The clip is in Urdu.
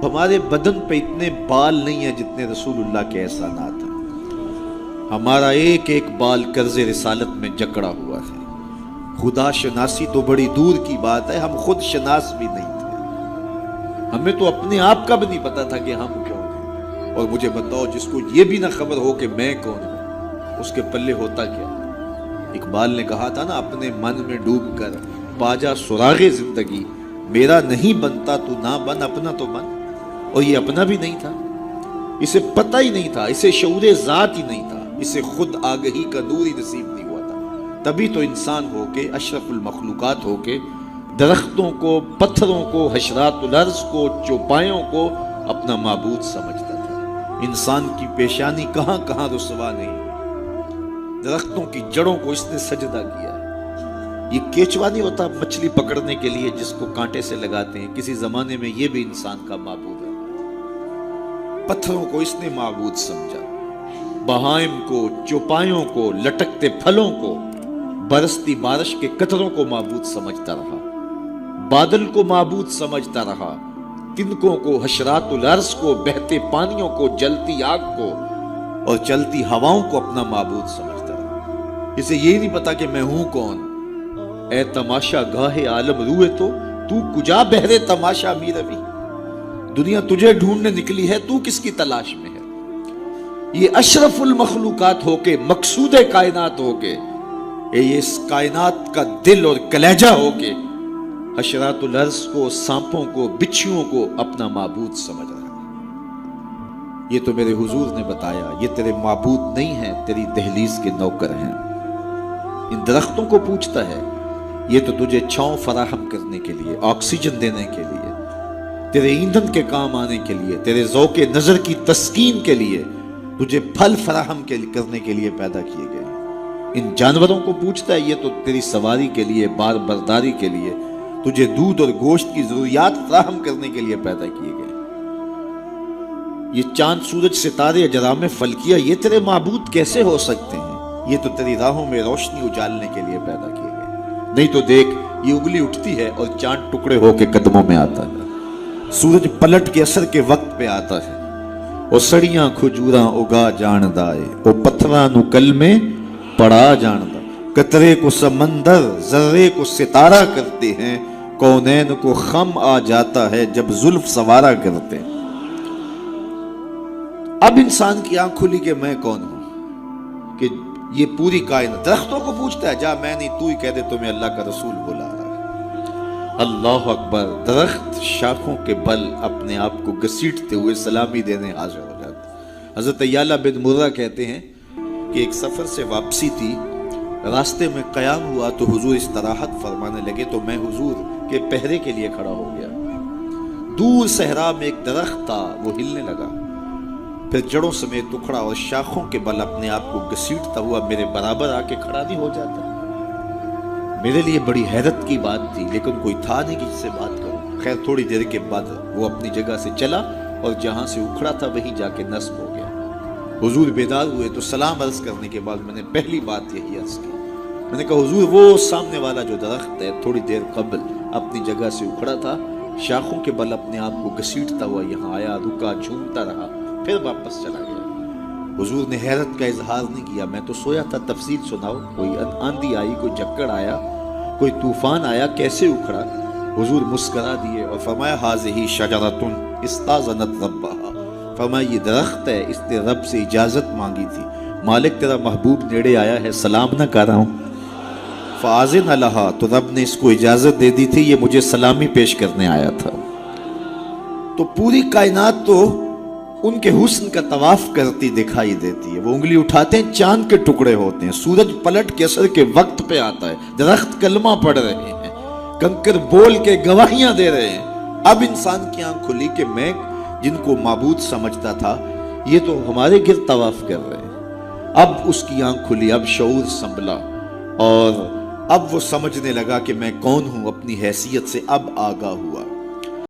ہمارے بدن پہ اتنے بال نہیں ہیں جتنے رسول اللہ کے احسانات ہیں. ہمارا ایک ایک بال قرض رسالت میں جکڑا ہوا ہے. خدا شناسی تو بڑی دور کی بات ہے، ہم خود شناس بھی نہیں تھے. ہمیں تو اپنے آپ کا بھی نہیں پتا تھا کہ ہم کون ہیں. اور مجھے بتاؤ، جس کو یہ بھی نہ خبر ہو کہ میں کون ہوں، اس کے پلے ہوتا کیا؟ اقبال نے کہا تھا نا، اپنے من میں ڈوب کر پاجا سراغ زندگی، میرا نہیں بنتا تو نہ بن، اپنا تو بن. اور یہ اپنا بھی نہیں تھا، اسے پتہ ہی نہیں تھا، اسے شعور ذات ہی نہیں تھا، اسے خود آگہی کا نور ہی نصیب نہیں ہوا تھا. تبھی تو انسان ہو کے، اشرف المخلوقات ہو کے، درختوں کو، پتھروں کو، حشرات الارض کو، چوپایوں کو اپنا معبود سمجھتا تھا. انسان کی پیشانی کہاں کہاں رسوا نہیں، درختوں کی جڑوں کو اس نے سجدہ کیا. یہ کیچوا نہیں ہوتا مچھلی پکڑنے کے لیے جس کو کانٹے سے لگاتے ہیں، کسی زمانے میں یہ بھی انسان کا معبود ہے. پتھروں کو اس نے معبود سمجھا، بہائم کو، چوپایوں کو، لٹکتے پھلوں کو، برستی بارش کے قطروں کو معبود سمجھتا رہا، بادل کو معبود سمجھتا رہا، تنکوں کو، حشرات الارض کو، بہتے پانیوں کو، جلتی آگ کو اور چلتی ہواؤں کو اپنا معبود سمجھتا رہا. اسے یہ نہیں پتا کہ میں ہوں کون. اے تماشا گاہ عالم روئے تو کجا بہرے تماشا می روی. دنیا تجھے ڈھونڈنے نکلی ہے، تو کس کی تلاش میں ہے؟ یہ اشرف المخلوقات ہو کے، مقصود کائنات ہو کے، یہ اس کائنات کا دل اور کلیجہ ہو کے حشرات الارض کو، سانپوں کو، بچھیوں کو اپنا معبود سمجھ رہا ہے. یہ تو میرے حضور نے بتایا، یہ تیرے معبود نہیں ہیں، تیری دہلیز کے نوکر ہیں. ان درختوں کو پوچھتا ہے، یہ تو تجھے چھاؤں فراہم کرنے کے لیے، آکسیجن دینے کے لیے، تیرے ایندھن کے کام آنے کے لیے، تیرے ذوق نظر کی تسکین کے لیے، تجھے پھل فراہم کرنے کے لیے پیدا کیے گئے. ان جانوروں کو پوچھتا ہے، یہ تو تیری سواری کے لیے، بار برداری کے لیے، تجھے دودھ اور گوشت کی ضروریات فراہم کرنے کے لیے پیدا کیے گئے. یہ چاند، سورج، ستارے، اجرام فلکیہ، یہ تیرے معبود کیسے ہو سکتے ہیں؟ یہ تو تیری راہوں میں روشنی اجالنے کے لیے پیدا کیے گئے. نہیں تو دیکھ، یہ انگلی اٹھتی ہے اور چاند ٹکڑے ہو کے قدموں میں آتا ہے، سورج پلٹ کے اثر کے وقت پہ آتا ہے، اور سڑیاں کھجوراں اگا جاندا ہے، اور پتھراں نو کل میں پڑا جاندا. قطرے کو سمندر، ذرے کو ستارہ کرتے ہیں، کونین کو خم آ جاتا ہے جب زلف سوارا کرتے ہیں. اب انسان کی آنکھ کھلی کہ میں کون ہوں، کہ یہ پوری کائنات. درختوں کو پوچھتا ہے، جا میں نہیں، تو ہی کہہ دے تمہیں اللہ کا رسول بلا رہا ہے. اللہ اکبر. درخت شاخوں کے بل اپنے آپ کو گھسیٹتے ہوئے سلامی دینے حاضر ہو جاتے. حضرت یعلہ بن مرہ کہتے ہیں کہ ایک سفر سے واپسی تھی، راستے میں قیام ہوا تو حضور استراحت فرمانے لگے، تو میں حضور کے پہرے کے لیے کھڑا ہو گیا. دور صحرا میں ایک درخت تھا، وہ ہلنے لگا، پھر جڑوں سمیت اکھڑا اور شاخوں کے بل اپنے آپ کو گھسیٹتا ہوا میرے برابر آ کے کھڑا نہیں ہو جاتا. میرے لیے بڑی حیرت کی بات تھی، لیکن کوئی تھا نہیں کہ جس سے بات کروں. خیر تھوڑی دیر کے بعد وہ اپنی جگہ سے چلا اور جہاں سے اکھڑا تھا وہیں جا کے نصب ہو گیا. حضور بیدار ہوئے تو سلام عرض کرنے کے بعد میں نے پہلی بات یہی عرض کی. میں نے کہا، حضور وہ سامنے والا جو درخت ہے تھوڑی دیر قبل اپنی جگہ سے اکھڑا تھا، شاخوں کے بل اپنے آپ کو گھسیٹتا ہوا یہاں آیا، رکا، جھومتا رہا، پھر واپس چلا گیا. حضور نے حیرت کا اظہار نہیں کیا. میں تو سویا تھا، تفصیل سناؤ. کوئی آندھی آئی، کوئی جھکڑ آیا، کوئی طوفان آیا، کیسے اکھڑا؟ حضور مسکرا دیے اور فرمایا، ھذہ شجرۃ استاذنت ربھا. فرمایا یہ درخت ہے، اس نے رب سے اجازت مانگی تھی، مالک تیرا محبوب نیڑے آیا ہے، سلام نہ کر رہا ہوں. فاذن لھا، تو رب نے اس کو اجازت دے دی تھی، یہ مجھے سلامی پیش کرنے آیا تھا. تو پوری کائنات تو ان کے حسن کا طواف کرتی دکھائی دیتی ہے. وہ انگلی اٹھاتے ہیں، چاند کے ٹکڑے ہوتے ہیں، سورج پلٹ کے اثر کے وقت پہ آتا ہے، درخت کلمہ پڑھ رہے ہیں، کنکر بول کے گواہیاں دے رہے ہیں. اب انسان کی آنکھ کھلی کہ میں جن کو معبود سمجھتا تھا یہ تو ہمارے گرد طواف کر رہے ہیں. اب اس کی آنکھ کھلی، اب شعور سنبھلا، اور اب وہ سمجھنے لگا کہ میں کون ہوں، اپنی حیثیت سے اب آگاہ ہوا.